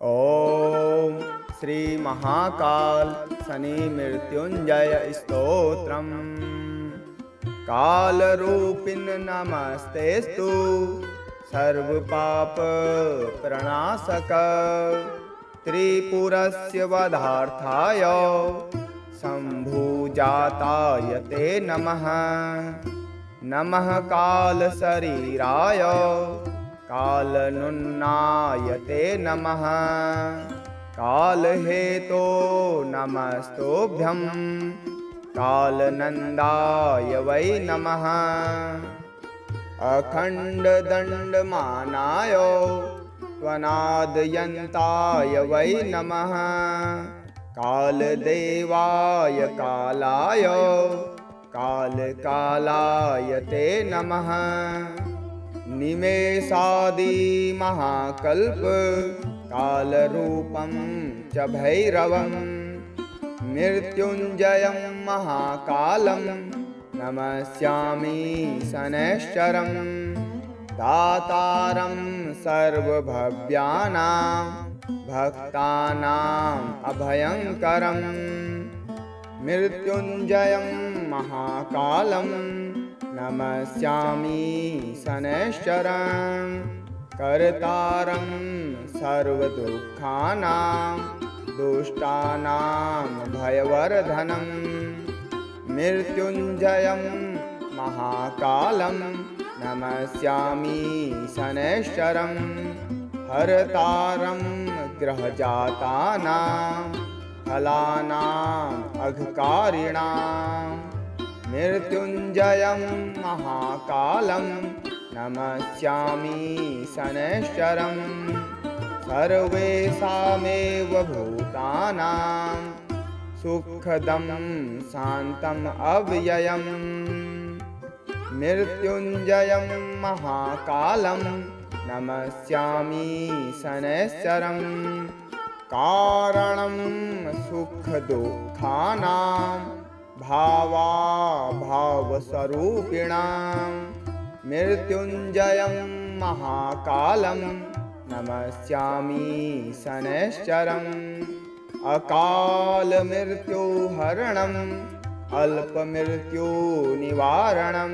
ॐ श्री महाकाल शनि मृत्युंजय स्तोत्रम्। कालरूपिण नमस्तेस्तु सर्वपाप प्रणाशक। त्रिपुरस्य वधार्थाय शम्भुजाताय ते नमः। नमः कालशरीराय कालनुन्नाय ते नमः। कालहेतो नमस्तोभ्यं कालनन्दाय वै नमः। अखण्डदण्डमानाय त्वनादयन्ताय वै नमः। कालदेवाय कालाय कालकालाय ते नमः। निमेषादिमहाकल्प कालरूपं च भैरवं मृत्युञ्जयं महाकालं नमस्यामि शनैश्चरं। दातारं सर्वभव्यानां भक्तानाम् अभयङ्करं मृत्युञ्जयं महाकालं नमस्यामि शनैश्चरं। कर्तारं सर्वदुःखानां दुष्टानां भयवर्धनं मृत्युञ्जयं महाकालं नमस्यामि शनैश्चरं। हरतारं ग्रहजातानां फलानाम् अघकारिणां मृत्युञ्जयं महाकालं नमस्यामि शनैश्चरं। सर्वेषामेव भूतानां सुखदं शान्तम् अव्ययम् मृत्युञ्जयं महाकालं नमस्यामि शनैश्चरं। कारणं सुखदुःखानां भावाभावस्वरूपिणां मृत्युञ्जयं महाकालं नमस्यामि शनैश्चरम्। अकालमृत्युहरणम् अल्पमृत्युनिवारणं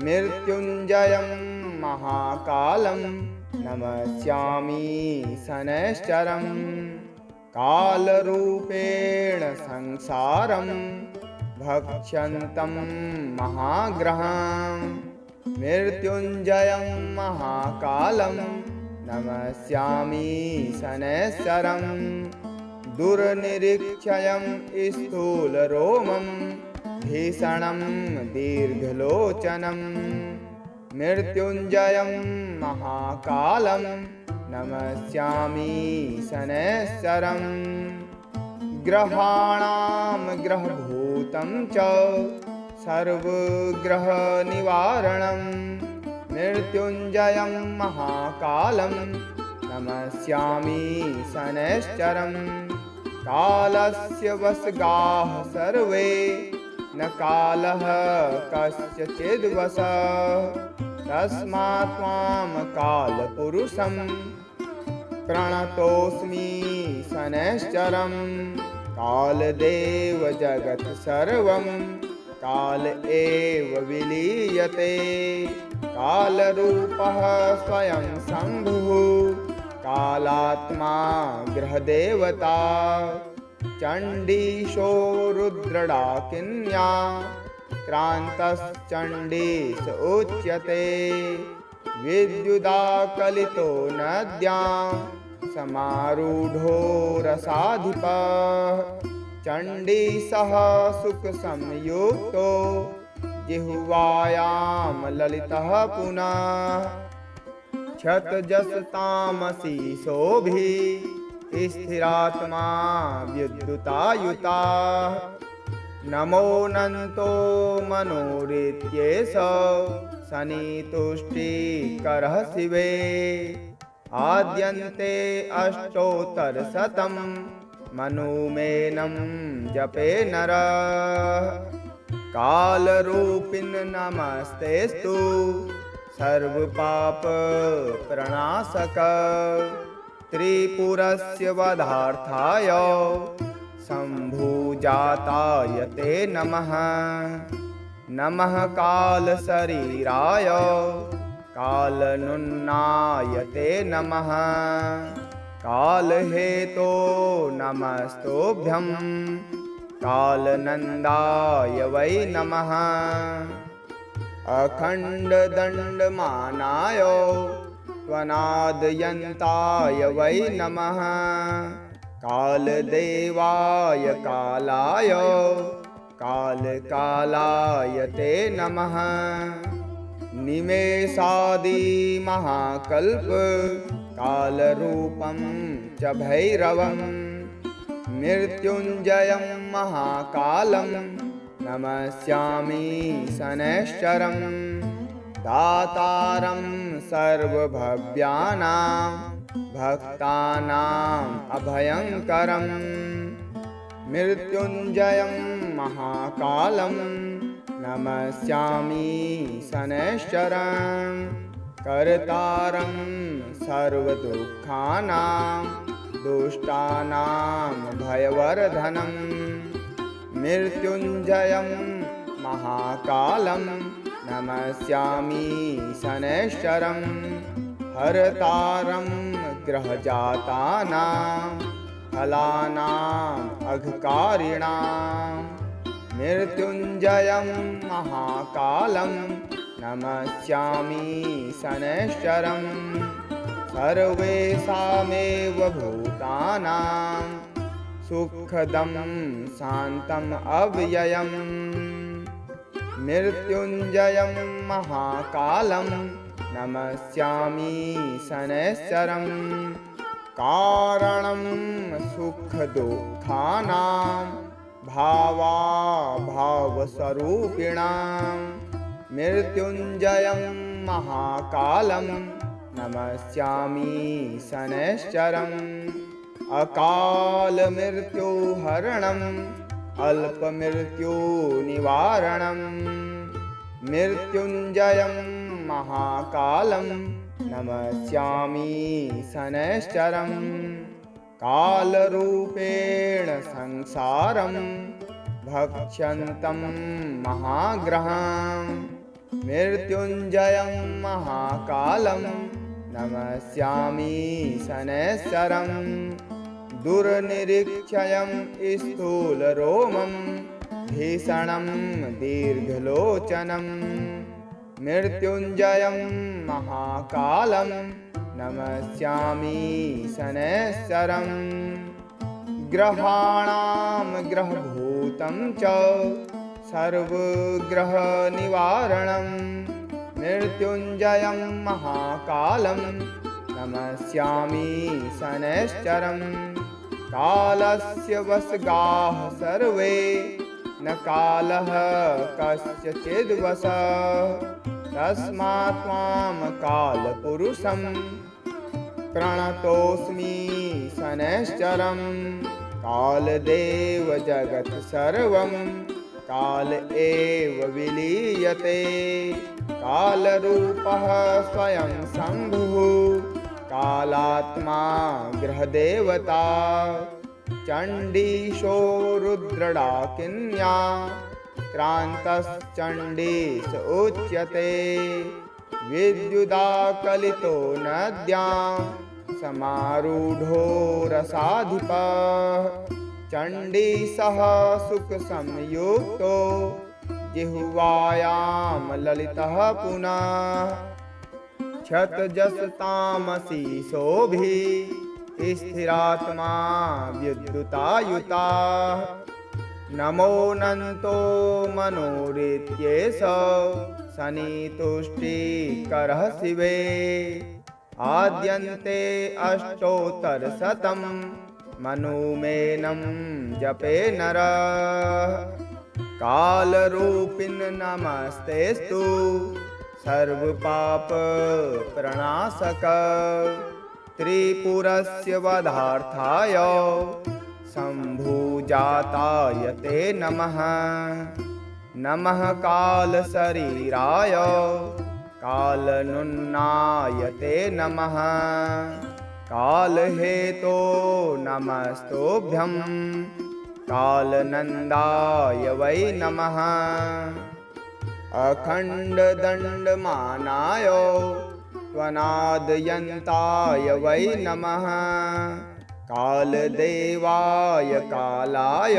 मृत्युञ्जयं महाकालं नमस्यामि शनैश्चरम्। कालरूपेण संसारं भक्ष्यन्तं महाग्रहं मृत्युञ्जयं महाकालं नमस्यामि शनैश्चरं। दुर्निरीक्षयं स्थूलरोमं भीषणं दीर्घलोचनं मृत्युञ्जयं महाकालं नमस्यामि शनैश्चरं। ग्रहाणां ग्रहभूतं च सर्वग्रहनिवारणं मृत्युञ्जयं महाकालं नमस्यामि शनैश्चरं। कालस्य वशगाः सर्वे न कालः कस्यचिद्वशः तस्मात् त्वां कालपुरुषं प्रणतोऽस्मि शनैश्चरं। कालदेव जगत् सर्वं काल एव विलीयते कालरूपः स्वयं शम्भुः कालात्मा गृहदेवता। चण्डीशो रुद्रडाकिन्या क्रान्तश्चण्डीश उच्यते। विद्युदाकलितो नद्यां समारूढो रसाधिपः चण्डीशः सुखसंयुक्तो जिह्वायां ललितः पुनः। क्षतजसतामसी शोभिः स्थिरात्मा विद्युतायुता। नमोऽनन्तो मनोरित्येष शनितुष्टिकरः शिवे। आद्यन्ते अष्टोत्तरशतं मनुमेनं जपे नरः। कालरूपिण नमस्तेस्तु सर्वपाप प्रणाशक। त्रिपुरस्य वधार्थाय शम्भुजाताय ते नमः। नमः कालशरीराय कालनुन्नाय ते नमः। कालहेतो नमस्तोभ्यं कालनन्दाय वै नमः। अखण्डदण्डमानाय त्वनादयन्ताय वै नमः। कालदेवाय कालाय कालकालाय ते नमः। निमेषादिमहाकल्प कालरूपं च भैरवं मृत्युञ्जयं महाकालं नमस्यामि शनैश्चरं। दातारं सर्वभव्यानां भक्तानाम् अभयङ्करं मृत्युञ्जयं महाकालं नमस्यामि शनैश्चरं। कर्तारं सर्वदुःखानां दुष्टानां भयवर्धनं मृत्युञ्जयं महाकालं नमस्यामि शनैश्चरं। हरतारं ग्रहजातानां फलानाम् अघकारिणां मृत्युञ्जयं महाकालं नमस्यामि शनैश्चरं। सर्वेषामेव भूतानां सुखदं शान्तम् अव्ययं मृत्युञ्जयं महाकालं नमस्यामि शनैश्चरं। कारणं सुखदुःखानां भावाभावस्वरूपिणां मृत्युञ्जयं महाकालं नमस्यामि शनैश्चरम्। अकालमृत्युहरणम् अल्पमृत्युनिवारणं मृत्युञ्जयं महाकालं नमस्यामि शनैश्चरं। कालरूपेण संसारं भक्ष्यन्तं महाग्रहं मृत्युञ्जयं महाकालं नमस्यामि शनैश्चरं। दुर्निरीक्षयं स्थूलरोमं भीषणं दीर्घलोचनं मृत्युञ्जयं महाकालं नमस्यामि शनैश्चरं। ग्रहाणां ग्रहभूतं च सर्वग्रहनिवारणं मृत्युञ्जयं महाकालं नमस्यामि शनैश्चरं। कालस्य वशगाः सर्वे न कालः कस्यचिद्वशः तस्मात् त्वां कालपुरुषं प्रणतोऽस्मि शनैश्चरं। कालदेव जगत् सर्वं काल एव विलीयते कालरूपः स्वयं शम्भुः कालात्मा ग्रहदेवता। चण्डीशो रुद्रडाकिन्या क्रान्तश्चण्डीश उच्यते। विद्युदाकलितो नद्यां समारूढो रसाधिपः चण्डीशः सुखसंयुक्तो जिह्वायां ललितः पुनः। क्षतजसतामसी शोभिः स्थिरात्मा विद्युतायुता। नमोऽनन्तो मनोरित्येष शनितुष्टिकरः शिवे। आद्यन्ते अष्टोत्तरशतं मनुमेनं जपे नरः। कालरूपिन् नमस्तेस्तु सर्वपापप्रणाशक। त्रिपुरस्य वधार्थाय शम्भुजाताय ते नमः। नमः कालशरीराय कालनुन्नाय ते नमः। कालहेतो नमस्तोभ्यं कालनन्दाय वै नमः अखण्डदण्डमानाय त्वनादयन्ताय वै नमः कालदेवाय कालाय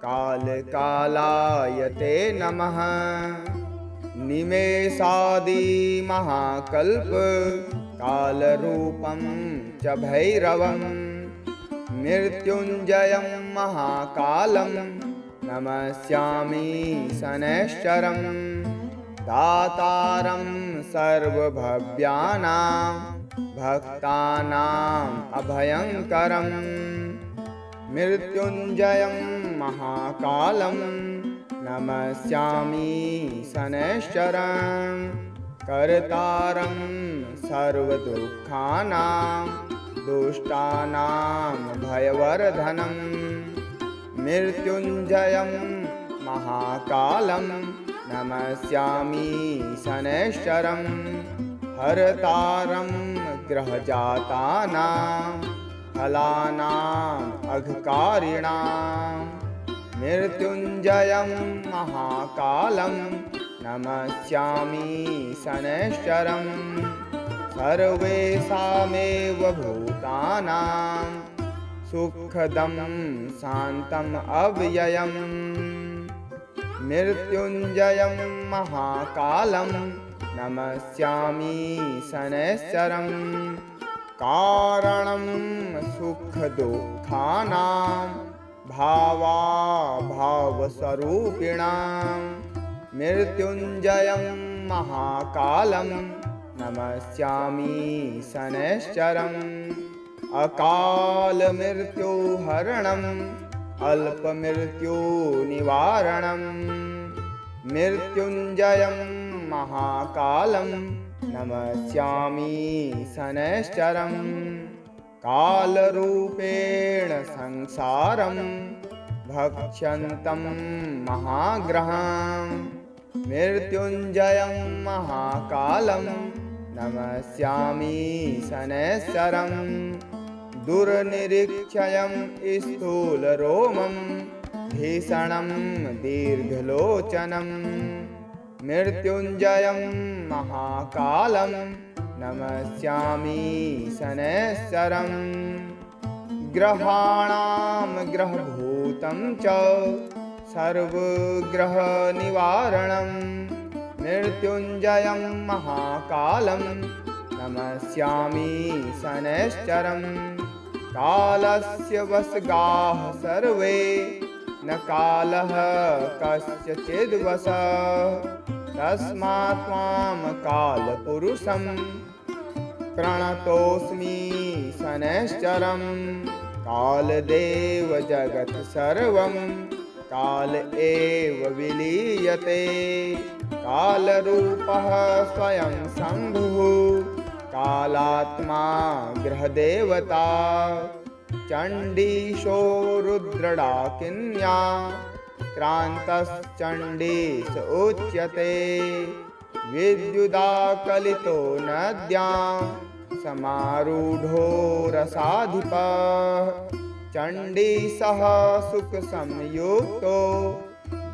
कालकालाय ते नमः निमेषादिमहाकल्प कालरूपं च भैरवं मृत्युञ्जयं महाकालं नमस्यामि शनैश्चरं दातारं सर्वभव्यानां भक्तानाम् अभयङ्करं मृत्युञ्जयं महाकालं नमस्यामि शनैश्चरं कर्तारं सर्वदुःखानां दुष्टानां भयवर्धनं मृत्युञ्जयं महाकालं नमस्यामि शनैश्चरं हरतारं ग्रहजातानां फलानाम् अघकारिणां मृत्युञ्जयं महाकालं नमस्यामि शनैश्चरं सर्वेषामेव भूतानां सुखदं शान्तम् अव्ययम् मृत्युञ्जयं महाकालं नमस्यामि शनैश्चरं कारणं सुखदुःखानां भावाभावस्वरूपिणां मृत्युञ्जयं महाकालं नमस्यामि शनैश्चरम् अकालमृत्युहरणम् अल्पमृत्युनिवारणं मृत्युञ्जयं महाकालं नमस्यामि शनैश्चरं कालरूपेण संसारं भक्ष्यन्तं महाग्रहं मृत्युञ्जयं महाकालं नमस्यामि शनैश्चरं दुर्निरीक्षयं स्थूलरोमं भीषणं दीर्घलोचनं मृत्युञ्जयं महाकालं नमस्यामि शनैश्चरं ग्रहाणां ग्रहभूतं च सर्वग्रहनिवारणं मृत्युञ्जयं महाकालं नमस्यामि शनैश्चरं कालस्य वशगाः सर्वे न कालः कस्यचिद्वशः तस्मात् त्वां कालपुरुषं प्रणतोऽस्मि शनैश्चरं कालदेव जगत् सर्वं काल एव विलीयते कालरूपः स्वयं शम्भुः कालात्मा गृहदेवता चण्डीशो रुद्रडाकिन्या क्रान्तश्चण्डीश उच्यते विद्युदाकलितो नद्यां समारूढो रसाधिपः चण्डीशः सुखसंयुक्तो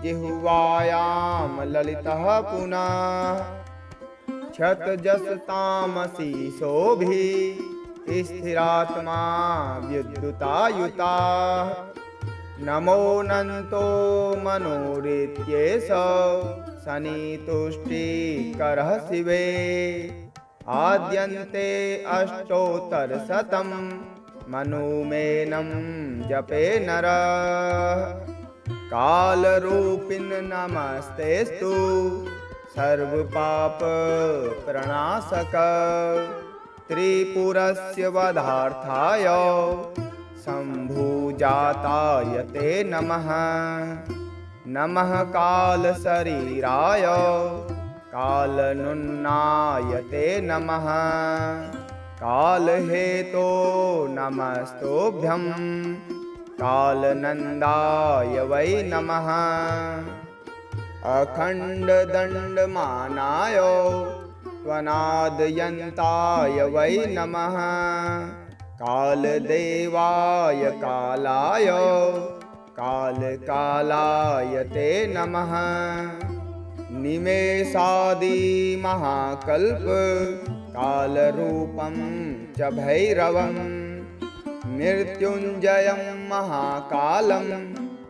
जिह्वायां ललितः पुनः क्षतजसतामसी शोभिः स्थिरात्मा विद्युतायुता नमोऽनन्तो मनोरित्येष शनितुष्टिकरः शिवे आद्यन्ते अष्टोत्तरशतं मनुमेनं जपे नरः कालरूपिन् नमस्तेस्तु सर्वपापप्रणाशक त्रिपुरस्य वधार्थाय शम्भुजाताय ते नमः नमः कालशरीराय कालनुन्नाय ते नमः कालहेतो नमस्तोभ्यं कालनन्दाय वै नमः अखण्डदण्डमानाय त्वनादयन्ताय वै नमः। कालदेवाय कालाय कालकालाय ते नमः। निमेषादिमहाकल्प कालरूपं च भैरवं मृत्युञ्जयं महाकालं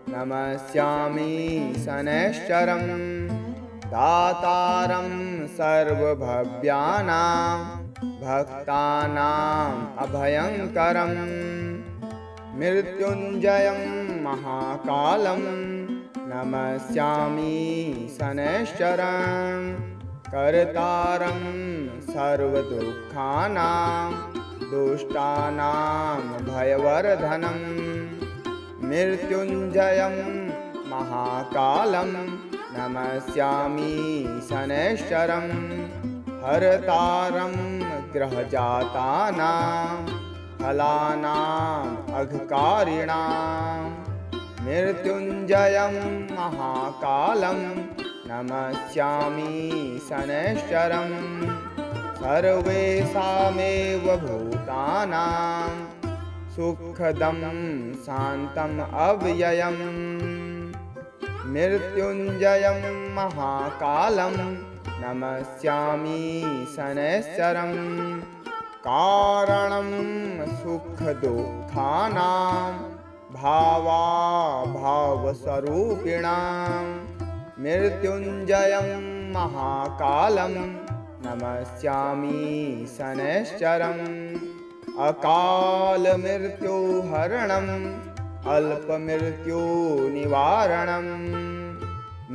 नमस्यामि शनैश्चरं। दातारं सर्वभव्यानां भक्तानाम् अभयङ्करं मृत्युञ्जयं महाकालं नमस्यामि शनैश्चरं। कर्तारं सर्वदुःखानां दुष्टानां भयवर्धनं मृत्युञ्जयं महाकालं नमस्यामि शनैश्चरं। हरतारं ग्रहजातानां फलानाम् अघकारिणां मृत्युञ्जयं महाकालं नमस्यामि शनैश्चरं। सर्वेषामेव भूतानां सुखदं शान्तम् अव्ययम् मृत्युञ्जयं महाकालं नमस्यामि शनैश्चरं। कारणं सुखदुःखानां भावाभावस्वरूपिणां मृत्युञ्जयं महाकालं नमस्यामि शनैश्चरं। अकालमृत्युहरणम् अल्पमृत्युनिवारणं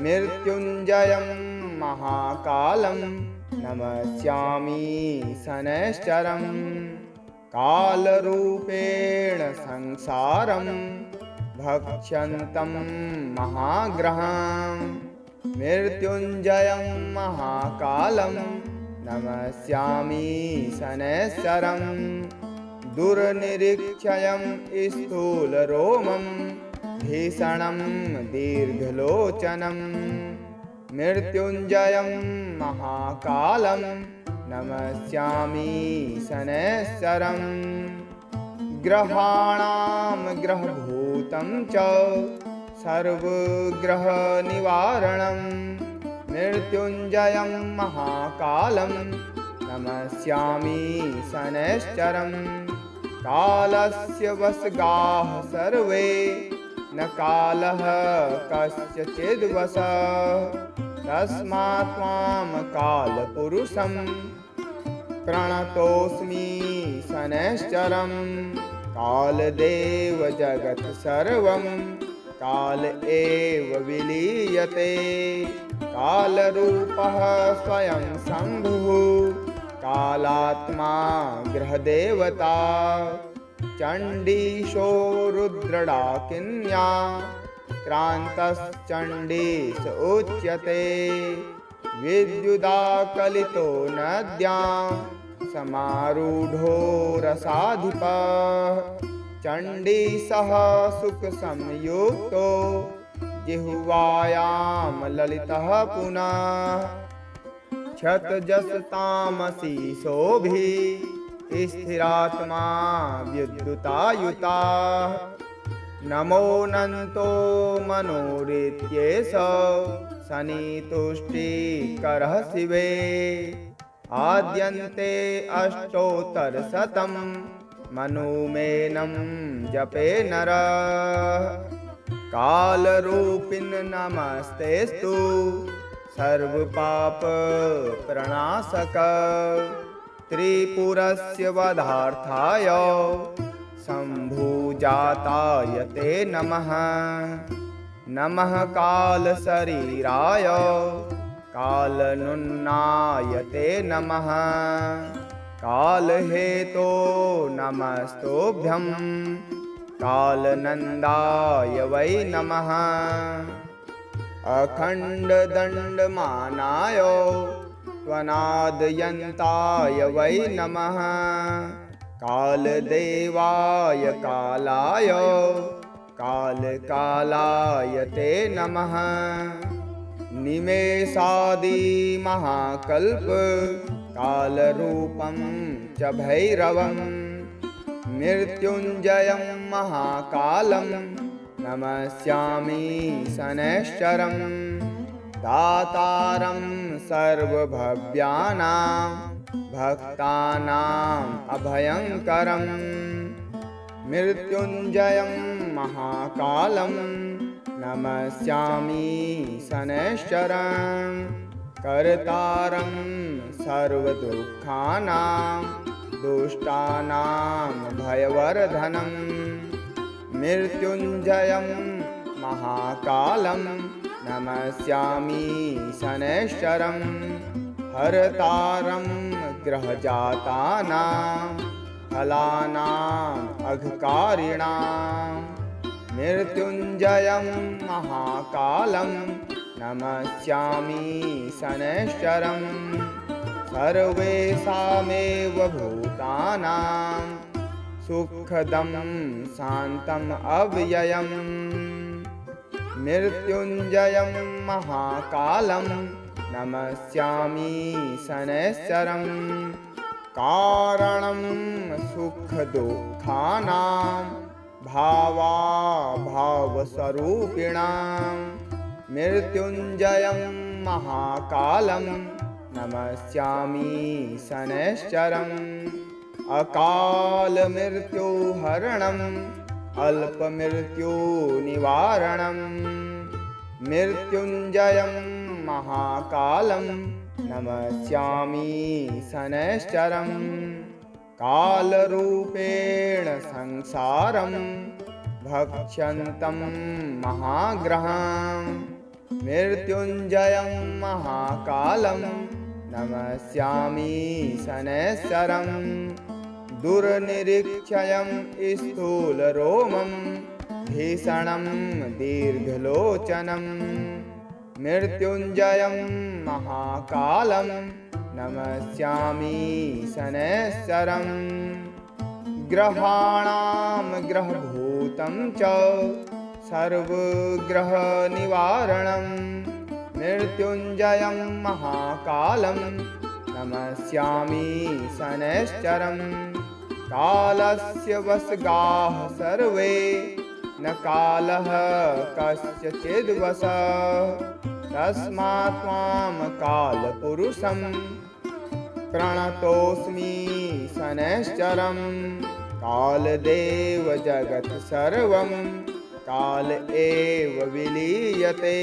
मृत्युञ्जयं महाकालं नमस्यामि शनैश्चरं। कालरूपेण संसारं भक्ष्यन्तं महाग्रहं मृत्युञ्जयं महाकालं नमस्यामि शनैश्चरं। दुर्निरीक्षयं स्थूलरोमं भीषणं दीर्घलोचनं मृत्युञ्जयं महाकालं नमस्यामि शनैश्चरं। ग्रहाणां ग्रहभूतं च सर्वग्रहनिवारणं मृत्युञ्जयं महाकालं नमस्यामि शनैश्चरं। कालस्य वशगाः सर्वे न कालः कस्यचिद्वशः तस्मात् त्वां कालपुरुषं प्रणतोऽस्मि शनैश्चरं। कालदेव जगत् सर्वं काल एव विलीयते कालरूपः स्वयं शम्भुः कालात्मा गृहदेवता। चण्डीशो रुद्रडाकिन्या क्रान्तश्चण्डीश उच्यते विद्युदाकलितो नद्यां समारूढो रसाधिपः। चण्डीशः सुखसंयुक्तो जिह्वायां ललितः पुनः क्षतजसतामसी शोभिः स्थिरात्मा विद्युतायुता। नमोऽनन्तो मनोरित्येष शनितुष्टिकरः शिवे आद्यन्ते अष्टोत्तरशतं मनुमेनं जपे नरः। कालरूपिन् नमस्तेस्तु सर्वपापप्रणाशक त्रिपुरस्य वधार्थाय शम्भुजाताय ते नमः। नमः कालशरीराय कालनुन्नाय ते नमः। कालहेतो नमस्तोभ्यं कालनन्दाय वै नमः। अखण्डदण्डमानाय त्वनादयन्ताय वै नमः। कालदेवाय कालाय कालकालाय ते नमः। निमेषादिमहाकल्प कालरूपं च भैरवम् मृत्युञ्जयं महाकालं नमस्यामि शनैश्चरं दातारं सर्वभव्यानां भक्तानाम् अभयङ्करम् मृत्युञ्जयं महाकालं नमस्यामि शनैश्चरं कर्तारं सर्वदुःखानां दुष्टानां भयवर्धनं मृत्युञ्जयं महाकालं नमस्यामि शनैश्चरं हरतारं ग्रहजातानां फलानाम् अघकारिणां मृत्युञ्जयं महाकालं नमस्यामि शनैश्चरं सर्वेषामेव भूतानां सुखदं शान्तम् अव्ययम् मृत्युञ्जयं महाकालं नमस्यामि शनैश्चरं कारणं सुखदुःखानां भावाभावस्वरूपिणां मृत्युञ्जयं महाकालं नमस्यामि शनैश्चरम् अकालमृत्युहरणम् अल्पमृत्युनिवारणं मृत्युञ्जयं महाकालं नमस्यामि शनैश्चरं कालरूपेण संसारं भक्ष्यन्तं महाग्रहं मृत्युञ्जयं महाकालं नमस्यामि शनैश्चरं दुर्निरीक्षयं स्थूलरोमं भीषणं दीर्घलोचनं मृत्युञ्जयं महाकालं नमस्यामि शनैश्चरं ग्रहाणां ग्रहभूतं च सर्वग्रहनिवारणं मृत्युञ्जयं महाकालं नमस्यामि शनैश्चरं कालस्य वशगाः सर्वे न कालः कस्यचिद्वशः तस्मात् त्वां कालपुरुषं प्रणतोऽस्मि शनैश्चरं कालदेव जगत् सर्वं काल एव विलीयते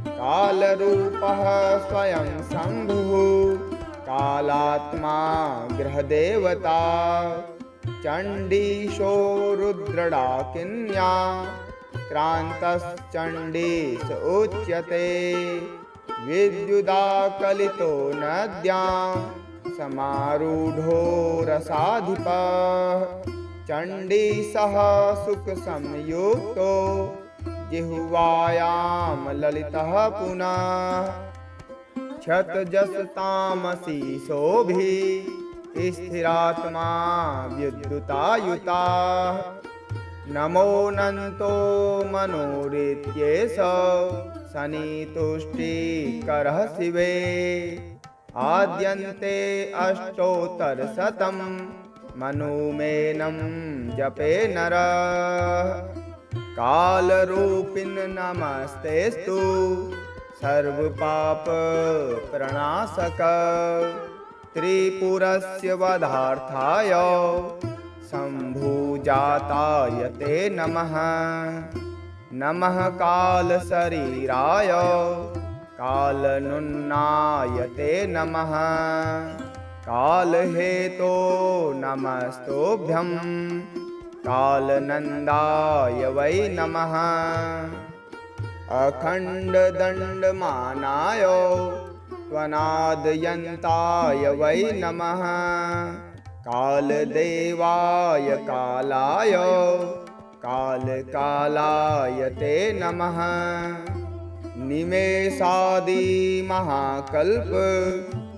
कालरूपः स्वयं शम्भुः कालात्मा ग्रहदेवता चण्डीशो रुद्रडाकिन्या क्रान्तश्चण्डीश उच्यते विद्युदाकलितो नद्यां समारूढो रसाधिपः चण्डीशः सुखसंयुक्तो जिह्वायां ललितः पुनः क्षतजसतामसी शोभिः स्थिरात्मा विद्युतायुता नमोऽनन्तो मनोरित्येष शनितुष्टिकरः शिवे आद्यन्ते अष्टोत्तरशतं मनुमेनं जपे नरः कालरूपिन् नमस्तेस्तु सर्वपापप्रणाशक त्रिपुरस्य वधार्थाय शम्भुजाताय ते नमः नमः कालशरीराय कालनुन्नाय ते नमः कालहेतो नमस्तोभ्यं कालनन्दाय वै नमः अखण्डदण्डमानाय त्वनादयन्ताय वै नमः कालदेवाय कालाय कालकालाय ते नमः निमेषादिमहाकल्प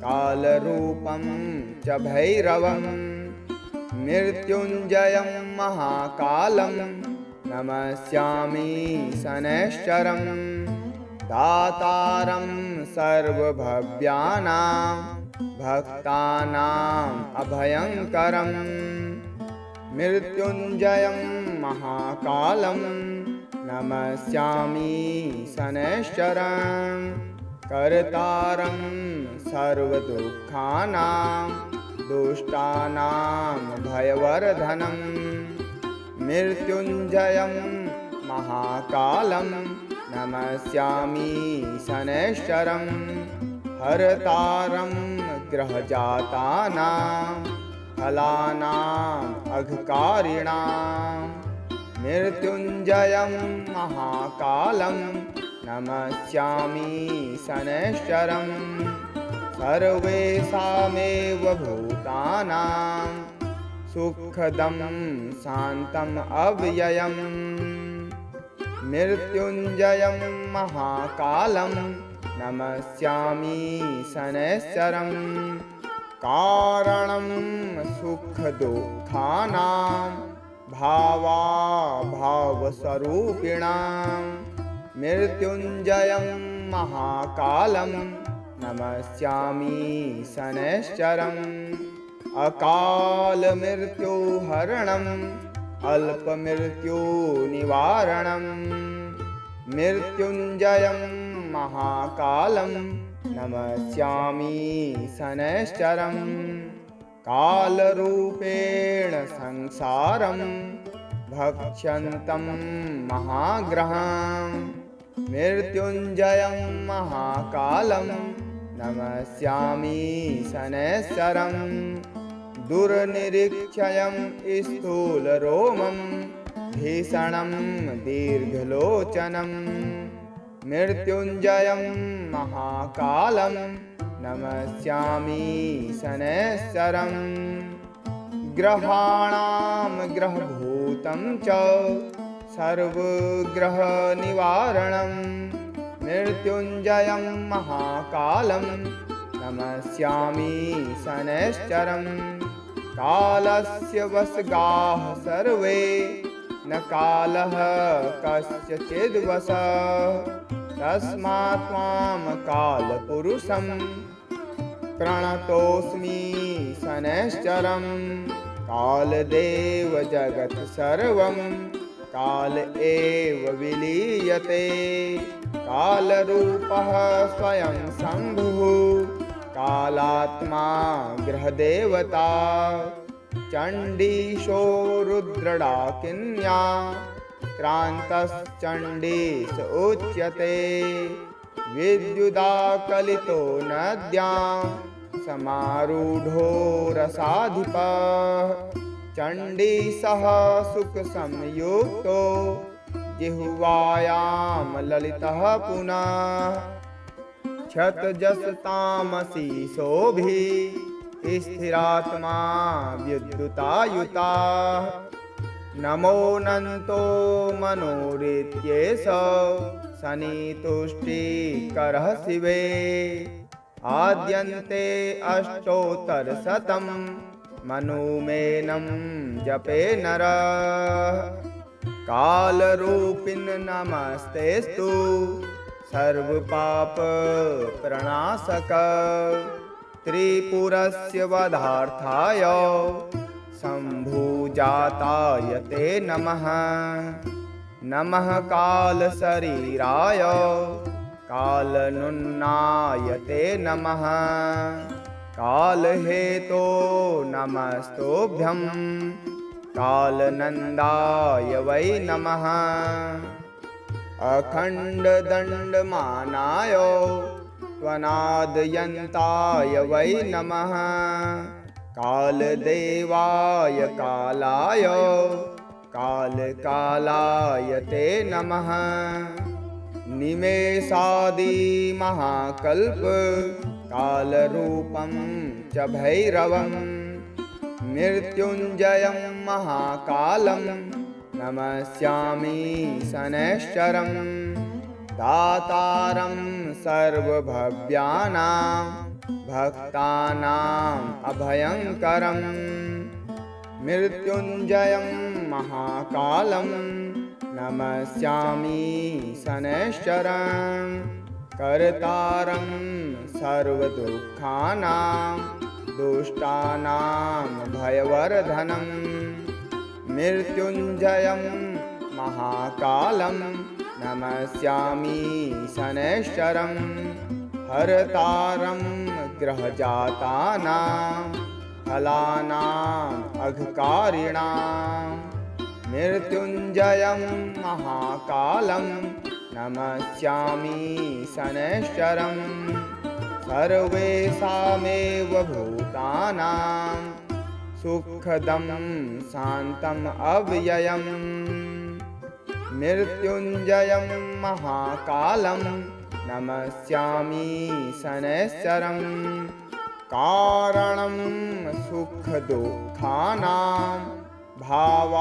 कालरूपं च भैरवं मृत्युञ्जयं महाकालं नमस्यामि शनैश्चरम् दातारं सर्वभव्यानां भक्तानाम् अभयङ्करम् मृत्युञ्जयं महाकालं नमस्यामि शनैश्चरम् कर्तारं सर्वदुःखानां दुष्टानां भयवर्धनं मृत्युञ्जयं महाकालं नमस्यामि शनैश्चरम् हरतारं ग्रहजातानां फलानाम् अघकारिणां मृत्युञ्जयं महाकालं नमस्यामि शनैश्चरम् सर्वेषामेव भूतानां सुखदं शान्तम् अव्ययम् मृत्युञ्जयं महाकालं नमस्यामि शनैश्चरम् कारणं सुखदुःखानां भावाभावस्वरूपिणां मृत्युञ्जयं महाकालं नमस्यामि शनैश्चरम् अकालमृत्युहरणम् अल्पमृत्युनिवारणम् मृत्युञ्जयं महाकालं नमस्यामि शनैश्चरम् कालरूपेण संसारं भक्ष्यन्तं महाग्रहं मृत्युञ्जयं महाकालं नमस्यामि शनैश्चरम् दुर्निरीक्षयं स्थूलरोमं भीषणं दीर्घलोचनं मृत्युञ्जयं महाकालं नमस्यामि शनैश्चरम् ग्रहाणां ग्रहभूतं च सर्वग्रहनिवारणं मृत्युञ्जयं महाकालं नमस्यामि शनैश्चरम् कालस्य वशगाः सर्वे न कालः कस्यचिद्वशः तस्मात् त्वां कालपुरुषं प्रणतोऽस्मि शनैश्चरम् कालदेव जगत् सर्वं काल एव विलीयते कालरूपः स्वयं शम्भुः कालात्मा गृहदेवता चण्डीशो रुद्रडाकिन्या क्रान्तश्चण्डीश उच्यते विद्युदाकलितो नद्यां समारूढो रसाधिपः चण्डीशः सुखसंयुक्तो जिह्वायां ललितः पुनः क्षतजसतामसी शोभिः स्थिरात्मा विद्युतायुता नमोऽनन्तो मनोरित्येष शनितुष्टिकरः शिवे आद्यन्ते अष्टोत्तरशतं मनुमेनं जपे नरः कालरूपिन् नमस्तेस्तु सर्वपापप्रणाशक त्रिपुरस्य वधार्थाय शम्भुजाताय ते नमः नमः कालशरीराय कालनुन्नाय ते नमः कालहेतो नमस्तोभ्यं कालनन्दाय वै नमः अखण्डदण्डमानाय त्वनादयन्ताय वै नमः कालदेवाय कालाय कालकालाय ते नमः निमेषादिमहाकल्प कालरूपं च भैरवं मृत्युञ्जयं महाकालं नमस्यामि शनैश्चरम् दातारं सर्वभव्यानां भक्तानाम् अभयङ्करम् मृत्युञ्जयं महाकालं नमस्यामि शनैश्चरम् कर्तारं सर्वदुःखानां दुष्टानां भयवर्धनं मृत्युञ्जयं महाकालं नमस्यामि शनैश्चरं हरतारं ग्रहजातानां फलानाम् अघकारिणां मृत्युञ्जयं महाकालं नमस्यामि शनैश्चरं सर्वेषामेव भूतानां सुखदं शान्तम् अव्ययम् मृत्युञ्जयं महाकालं नमस्यामि शनैश्चरं कारणं सुखदुःखानां भावाभावस्वरूपिणां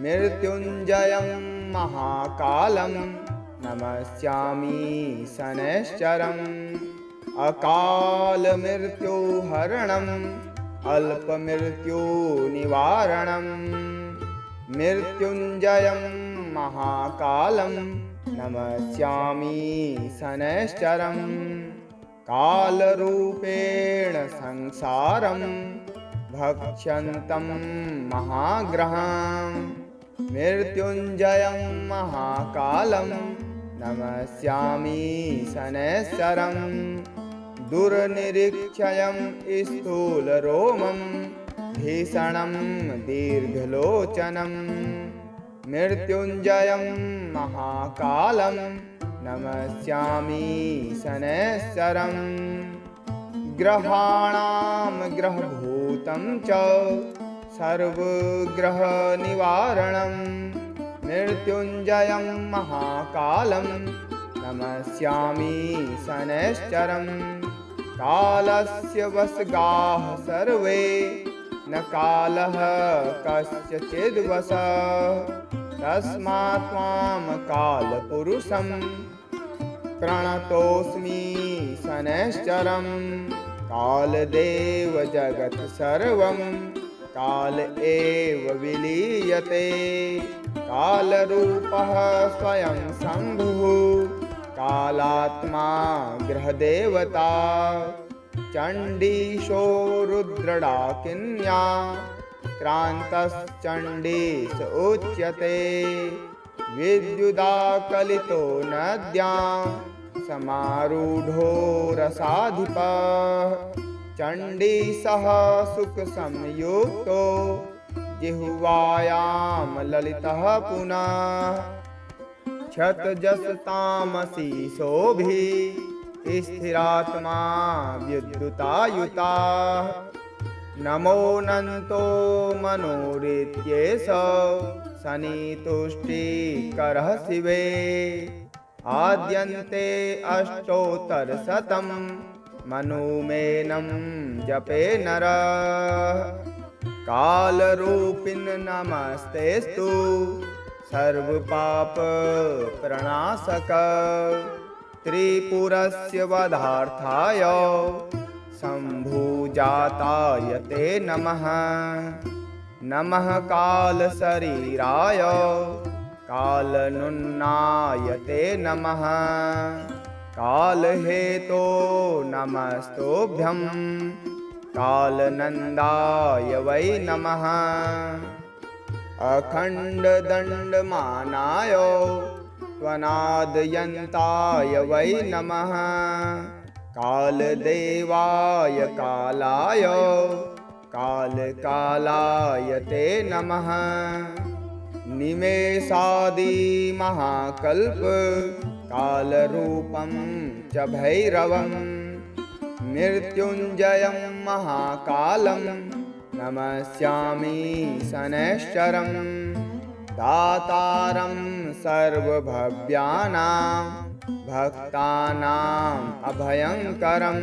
मृत्युञ्जयं महाकालं नमस्यामि शनैश्चरम् अकालमृत्युहरणम् अल्पमृत्युनिवारणं मृत्युञ्जयं महाकालं नमस्यामि शनैश्चरं कालरूपेण संसारं भक्ष्यन्तं महाग्रहं मृत्युञ्जयं महाकालं नमस्यामि शनैश्चरं दुर्निरीक्षयं स्थूलरोमं भीषणं दीर्घलोचनं मृत्युञ्जयं महाकालं नमस्यामि शनैश्चरं ग्रहाणां ग्रहभूतं च सर्वग्रहनिवारणं मृत्युञ्जयं महाकालं नमस्यामि शनैश्चरं कालस्य वशगाः सर्वे न कालः कस्यचिद्वशः तस्मात् त्वां कालपुरुषं प्रणतोऽस्मि शनैश्चरं कालदेव जगत् सर्वं काल एव विलीयते कालरूपः स्वयं शम्भुः कालात्मा ग्रहदेवता चण्डीशो रुद्रडाकिन्या क्रान्तश्चण्डीश उच्यते विद्युदाकलितो नद्यां समारूढो रसाधिपः चण्डीशः सुखसंयुक्तो जिह्वायां ललितः पुनः क्षतजसतामसी शोभिः स्थिरात्मा विद्युतायुता नमोऽनन्तो मनोरित्येष शनितुष्टिकरः शिवे आद्यन्ते अष्टोत्तरशतं मनुमेनं जपे नरः कालरूपिन् नमस्तेस्तु सर्वपापप्रणाशक त्रिपुरस्य वधार्थाय शम्भुजाताय ते नमः नमः कालशरीराय कालनुन्नाय ते नमः कालहेतो नमस्तोभ्यं कालनन्दाय वै नमः अखण्डदण्डमानाय त्वनादयन्ताय वै नमः कालदेवाय कालाय कालकालाय ते नमः निमेषादिमहाकल्प कालरूपं च भैरवं मृत्युञ्जयं महाकालं नमस्यामि शनैश्चरं दातारं सर्वभव्यानां भक्तानाम् अभयङ्करं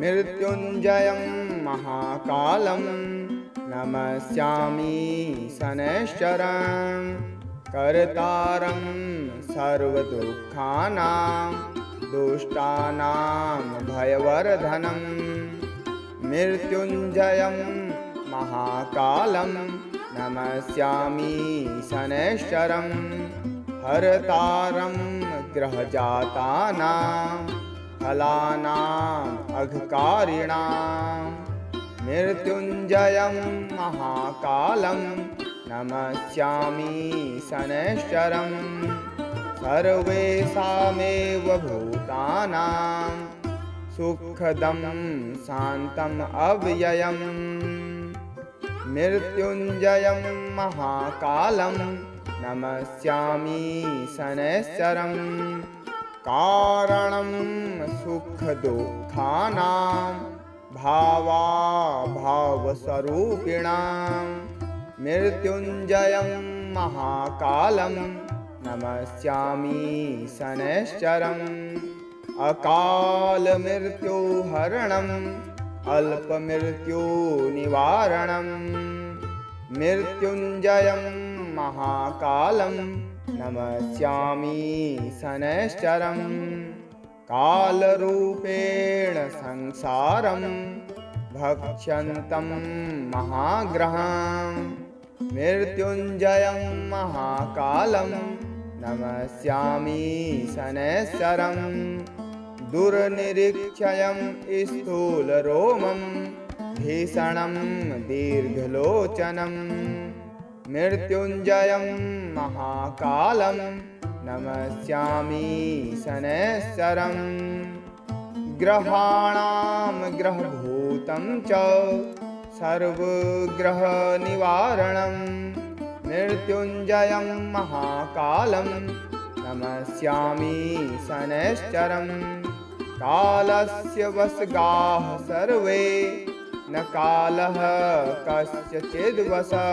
मृत्युञ्जयं महाकालं नमस्यामि शनैश्चरं कर्तारं सर्वदुःखानां दुष्टानां भयवर्धनं मृत्युञ्जयं महाकालं नमस्यामि शनैश्चरं हरतारं ग्रहजातानां फलानाम् अघकारिणां मृत्युञ्जयं महाकालं नमस्यामि शनैश्चरम् सर्वेषामेव भूतानां सुखदं शान्तम् अव्ययम् मृत्युञ्जयं महाकालं नमस्यामि शनैश्चरम् कारणं सुखदुःखानां भावाभावस्वरूपिणां मृत्युञ्जयं महाकालं नमस्यामि शनैश्चरम् अकालमृत्युहरणम् अल्पमृत्युनिवारणम् मृत्युञ्जयं महाकालं नमस्यामि शनैश्चरम् कालरूपेण संसारं भक्ष्यन्तं महाग्रहं मृत्युञ्जयं महाकालं नमस्यामि शनैश्चरम् दुर्निरीक्षयं स्थूलरोमं भीषणं दीर्घलोचनं मृत्युञ्जयं महाकालं नमस्यामि शनैश्चरम् ग्रहाणां ग्रहभूतं च सर्वग्रहनिवारणं मृत्युञ्जयं महाकालं नमस्यामि शनैश्चरम् कालस्य वशगाः सर्वे न कालः कस्यचिद्वशः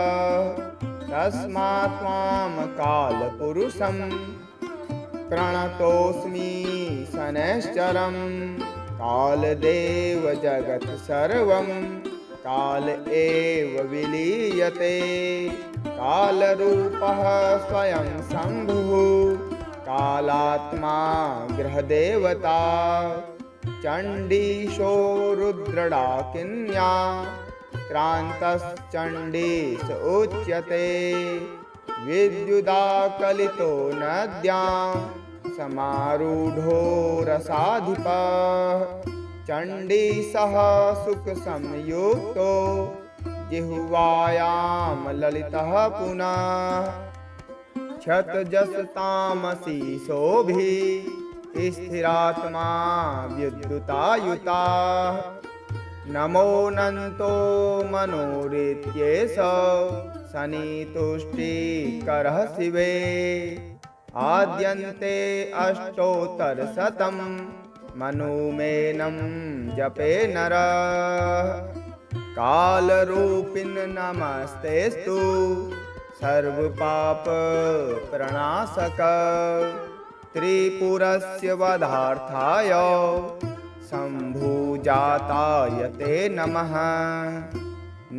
तस्मात् त्वां कालपुरुषं प्रणतोऽस्मि शनैश्चरम् कालदेव जगत् सर्वं काल एव विलीयते कालरूपः स्वयं शम्भुः कालात्मा ग्रहदेवता चण्डीशो रुद्रडाकिन्या क्रान्तश्चण्डीश उच्यते विद्युदाकलितो नद्यां समारूढो रसाधिपः चण्डीशः सुखसंयुक्तो जिह्वायां ललितः पुनः क्षतजसतामसी शोभिः स्थिरात्मा विद्युतायुता नमोऽनन्तो मनोरित्येष शनितुष्टिकरः शिवे आद्यन्ते अष्टोत्तरशतं मनुमेनं जपे नरः कालरूपिन् नमस्तेस्तु सर्वपापप्रणाशक त्रिपुरस्य वधार्थाय शम्भुजाताय ते नमः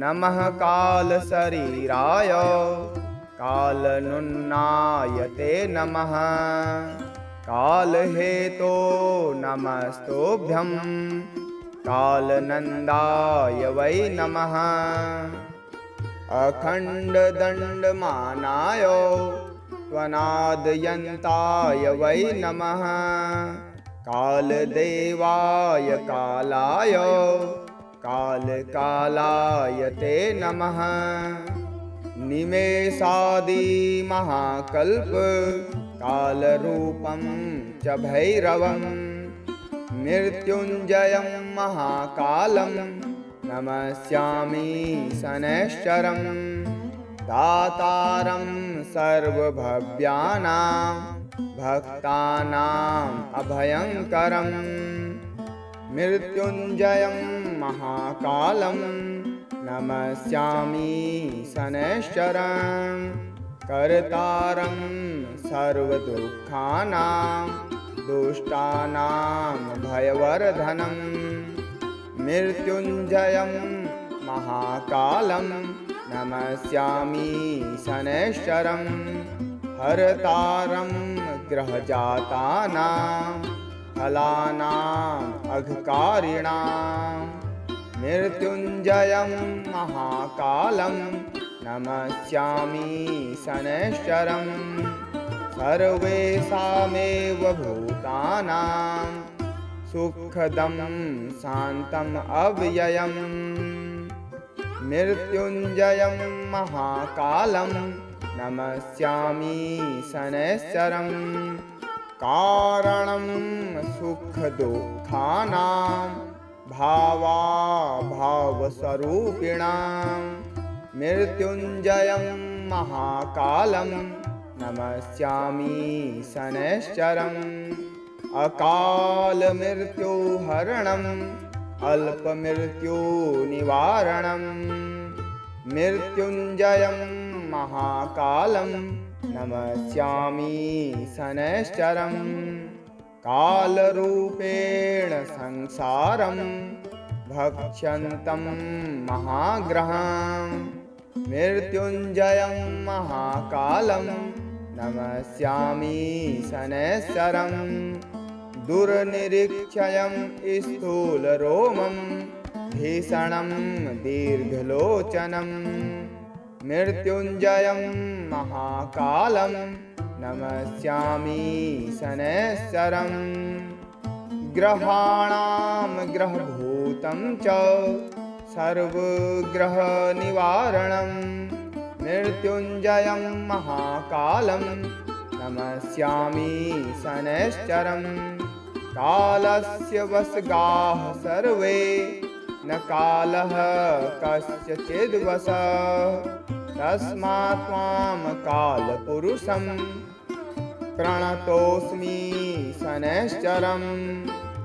नमः कालशरीराय कालनुन्नाय ते नमः कालहेतो नमस्तोभ्यं कालनन्दाय वै नमः अखण्डदण्डमानाय त्वनादयन्ताय वै नमः कालदेवाय कालाय कालकालाय ते नमः निमेषादिमहाकल्प कालरूपं च भैरवं मृत्युञ्जयं महाकालं नमस्यामि शनैश्चरम् दातारं सर्वभव्यानां भक्तानाम् अभयङ्करं मृत्युञ्जयं महाकालं नमस्यामि शनैश्चरम् कर्तारं सर्वदुःखानां दुष्टानां भयवर्धनं मृत्युञ्जयं महाकालं नमस्यामि शनैश्चरम् हरतारं ग्रहजातानां फलानाम् अघकारिणां मृत्युञ्जयं महाकालं नमस्यामि शनैश्चरम् सर्वेषामेव भूतानां सुखदं शान्तम् अव्ययम् मृत्युञ्जयं महाकालं नमस्यामि शनैश्चरम् कारणं सुखदुःखानां भावाभावस्वरूपिणां मृत्युञ्जयं महाकालं नमस्यामि शनैश्चरम् अकालमृत्युहरणम् अल्पमृत्युनिवारणम् मृत्युञ्जयं महाकालं नमस्यामि शनैश्चरम् कालरूपेण संसारं भक्ष्यन्तं महाग्रहं मृत्युञ्जयं महाकालं नमस्यामि शनैश्चरम् दुर्निरीक्षयं स्थूलरोमं भीषणं दीर्घलोचनं मृत्युञ्जयं महाकालं नमस्यामि शनैश्चरम् ग्रहाणां ग्रहभूतं च सर्वग्रहनिवारणं मृत्युञ्जयं महाकालं नमस्यामि शनैश्चरम् कालस्य वशगाः सर्वे न कालः कस्यचिद्वशः तस्मात् त्वां कालपुरुषं प्रणतोऽस्मि शनैश्चरम्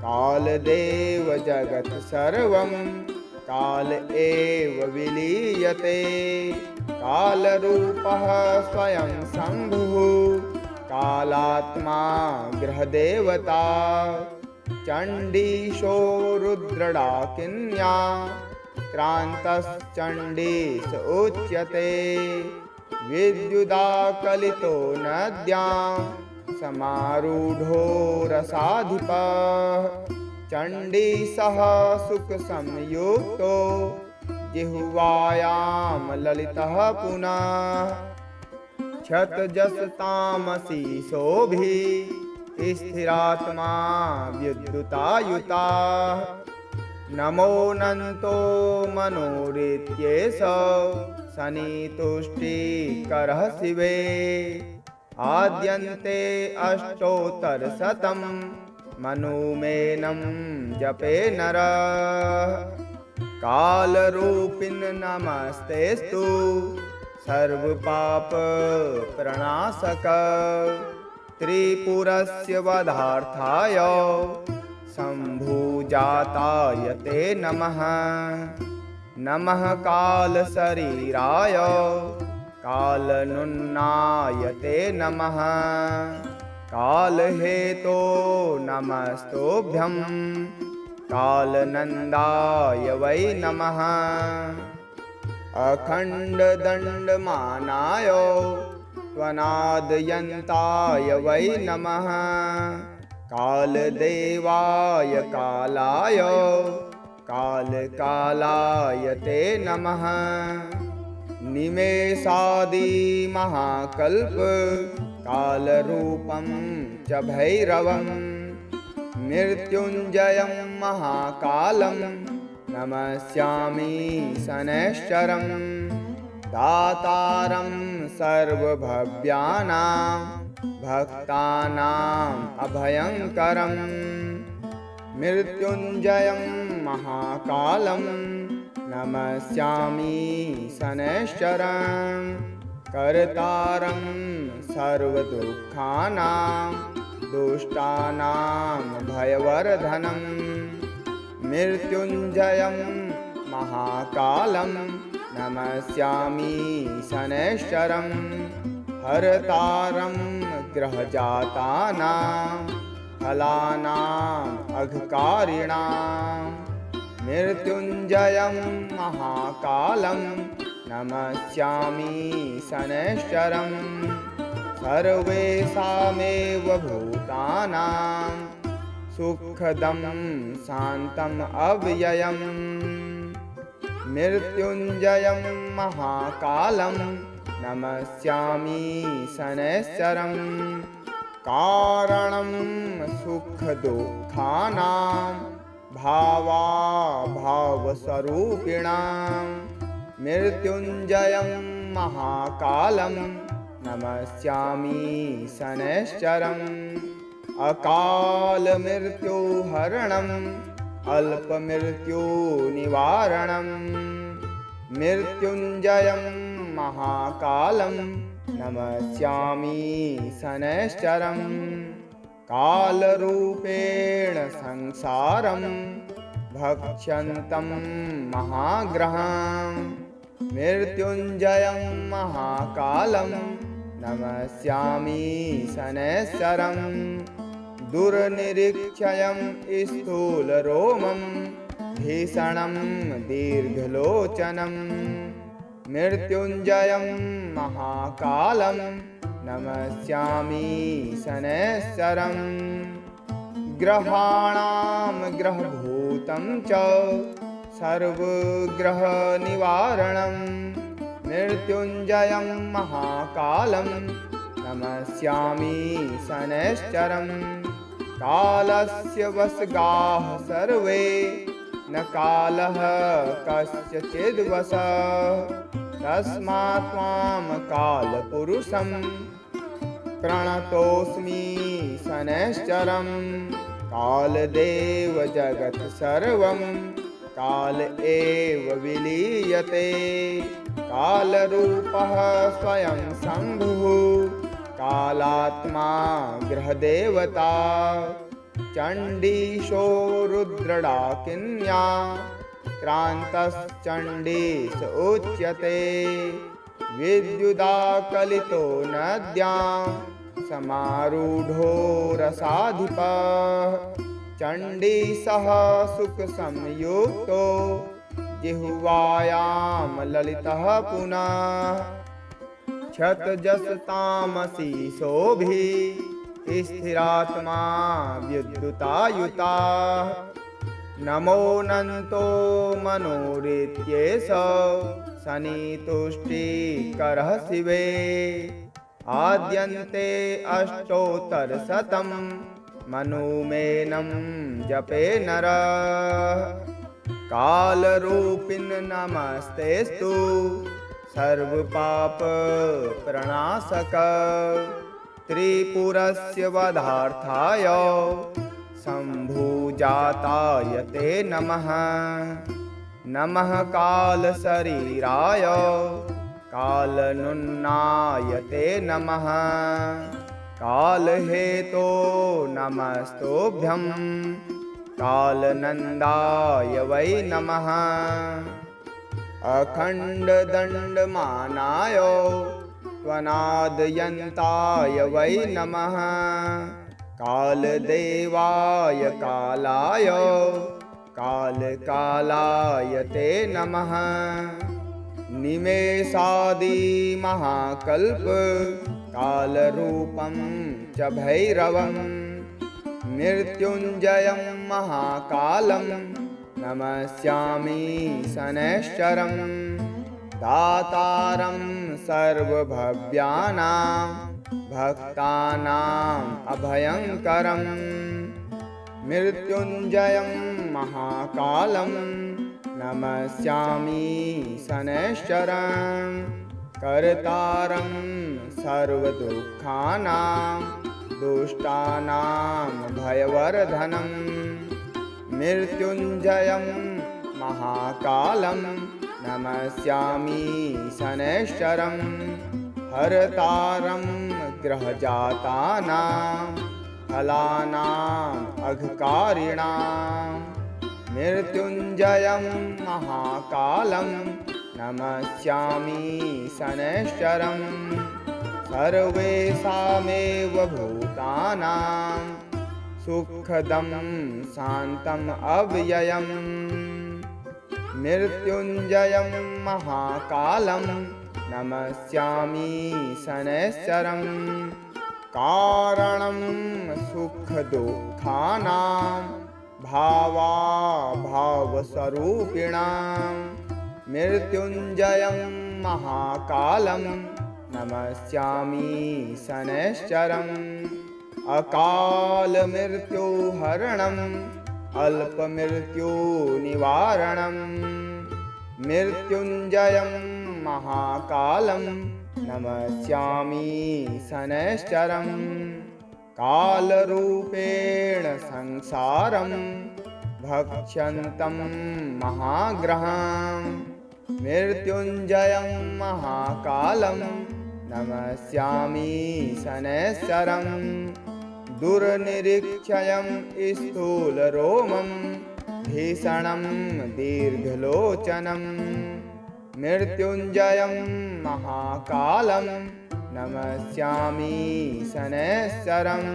कालदेव जगत् सर्वं काल एव विलीयते कालरूपः स्वयं शम्भुः कालात्मा गृहदेवता चण्डीशो रुद्रडाकिन्या क्रान्तश्चण्डीश उच्यते विद्युदाकलितो नद्यां समारूढो रसाधिपः चण्डीशः सुखसंयुक्तो जिह्वायां ललितः पुनः क्षतजसतामसी शोभी स्थिरात्मा विद्युतायुता नमोऽनन्तो मनोरित्येष शनितुष्टिकरः शिवे आद्यन्ते अष्टोत्तरशतं मनुमेनं जपे नरः कालरूपिन् नमस्तेस्तु सर्वपापप्रणाशक त्रिपुरस्य वधार्थाय शम्भुजाताय ते नमः नमः कालशरीराय कालनुन्नाय ते नमः कालहेतो नमस्तोभ्यं कालनन्दाय वै नमः अखण्डदण्डमानाय त्वनादयन्ताय वै नमः कालदेवाय कालाय कालकालाय ते नमः निमेषादिमहाकल्प कालरूपं च भैरवं मृत्युञ्जयं महाकालं नमस्यामि शनैश्चरम् दातारं सर्वभव्यानां भक्तानाम् अभयङ्करं मृत्युञ्जयं महाकालं नमस्यामि शनैश्चरम् कर्तारं सर्वदुःखानां दुष्टानां भयवर्धनं मृत्युञ्जयं महाकालं नमस्यामि शनैश्चरम् हरतारं ग्रहजातानां फलानाम् अघकारिणां मृत्युञ्जयं महाकालं नमस्यामि शनैश्चरम् सर्वेषामेव भूतानां सुखदं शान्तम् अव्ययम् मृत्युञ्जयं महाकालं नमस्यामि शनैश्चरम् कारणं सुखदुःखानां भावाभावस्वरूपिणां मृत्युञ्जयं महाकालं नमस्यामि शनैश्चरम् अकालमृत्युहरणम् अल्पमृत्युनिवारणम् मृत्युञ्जयं महाकालं नमस्यामि शनैश्चरम् कालरूपेण संसारं भक्ष्यन्तं महाग्रहं मृत्युञ्जयं महाकालं नमस्यामि शनैश्चरम् दुर्निरीक्षयं स्थूलरोमं भीषणं दीर्घलोचनं मृत्युञ्जयं महाकालं नमस्यामि शनैश्चरम् ग्रहाणां ग्रहभूतं च सर्वग्रहनिवारणं मृत्युञ्जयं महाकालं नमस्यामि शनैश्चरम् कालस्य वशगाः सर्वे न कालः कस्यचिद्वशः तस्मात् त्वां कालपुरुषं प्रणतोऽस्मि शनैश्चरम् कालदेव जगत् सर्वं काल एव विलीयते कालरूपः स्वयं शम्भुः कालात्मा गृहदेवता चण्डीशो रुद्रडाकिन्या क्रान्तश्चण्डीश उच्यते विद्युदाकलितो नद्यां समारूढो रसाधिपः चण्डीशः सुखसंयुक्तो जिह्वायां ललितः पुनः क्षतजसतामसी शोभी स्थिरात्मा विद्युतायुता नमोऽनन्तो मनोरित्येष शनितुष्टिकरः शिवे आद्यन्ते अष्टोत्तरशतं मनुमेनं जपे नरः कालरूपिन् नमस्तेस्तु सर्वपापप्रणाशक त्रिपुरस्य वधार्थाय शम्भुजाताय ते नमः नमः कालशरीराय कालनुन्नाय ते नमः कालहेतो नमस्तोभ्यं कालनन्दाय वै नमः अखण्डदण्डमानाय त्वनादयन्ताय वै नमः कालदेवाय कालाय कालकालाय ते नमः निमेषादिमहाकल्प कालरूपं च भैरवं मृत्युञ्जयं महाकालं नमस्यामि शनैश्चरम् दातारं सर्वभव्यानां भक्तानाम् अभयङ्करं मृत्युञ्जयं महाकालं नमस्यामि शनैश्चरम् कर्तारं सर्वदुःखानां दुष्टानां भयवर्धनं मृत्युञ्जयं महाकालं नमस्यामि शनैश्चरम् हरतारं ग्रहजातानां फलानाम् अघकारिणां मृत्युञ्जयं महाकालं नमस्यामि शनैश्चरम् सर्वेषामेव भूतानां सुखदं शान्तम् अव्ययम् मृत्युञ्जयं महाकालं नमस्यामि शनैश्चरम् कारणं सुखदुःखानां भावाभावस्वरूपिणां मृत्युञ्जयं महाकालं नमस्यामि शनैश्चरम् अकालमृत्युहरणम् अल्पमृत्युनिवारणम् मृत्युञ्जयं महाकालं नमस्यामि शनैश्चरम् कालरूपेण संसारं भक्ष्यन्तं महाग्रहम् मृत्युञ्जयं महाकालं नमस्यामि शनैश्चरम् दुर्निरीक्षयं स्थूलरोमं भीषणं दीर्घलोचनं मृत्युञ्जयं महाकालं नमस्यामि शनैश्चरम्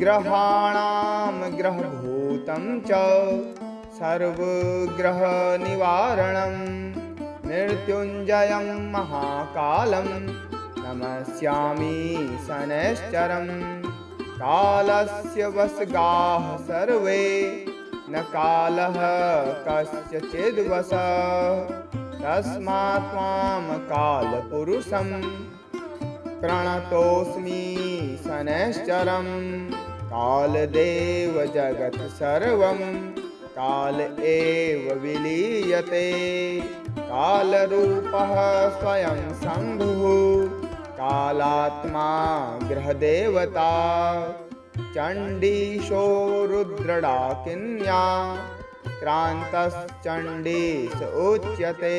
ग्रहाणां ग्रहभूतं च सर्वग्रहनिवारणं मृत्युञ्जयं महाकालं नमस्यामि शनैश्चरम् कालस्य वशगाः सर्वे न कालः कस्यचिद्वशः तस्मात् त्वां कालपुरुषं प्रणतोऽस्मि शनैश्चरम् कालदेव जगत् सर्वं काल एव विलीयते कालरूपः स्वयं शम्भुः कालात्मा ग्रहदेवता चण्डीशो रुद्रडाकिन्या क्रान्तश्चण्डीश उच्यते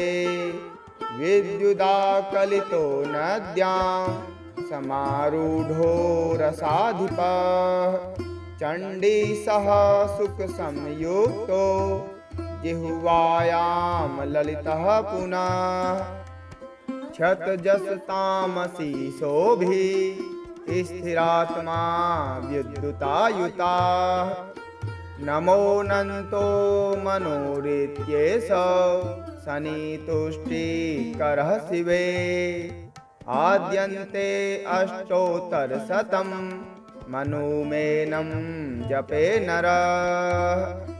विद्युदाकलितो नद्यां समारूढो रसाधिपः चण्डीशः सुखसंयुक्तो जिह्वायां ललितः पुनः क्षतजसतामसी शोभिः स्थिरात्मा विद्युतायुता नमोऽनन्तो मनोरित्येष शनितुष्टिकरः शिवे आद्यन्ते अष्टोत्तरशतं मनुमेनं जपे नरः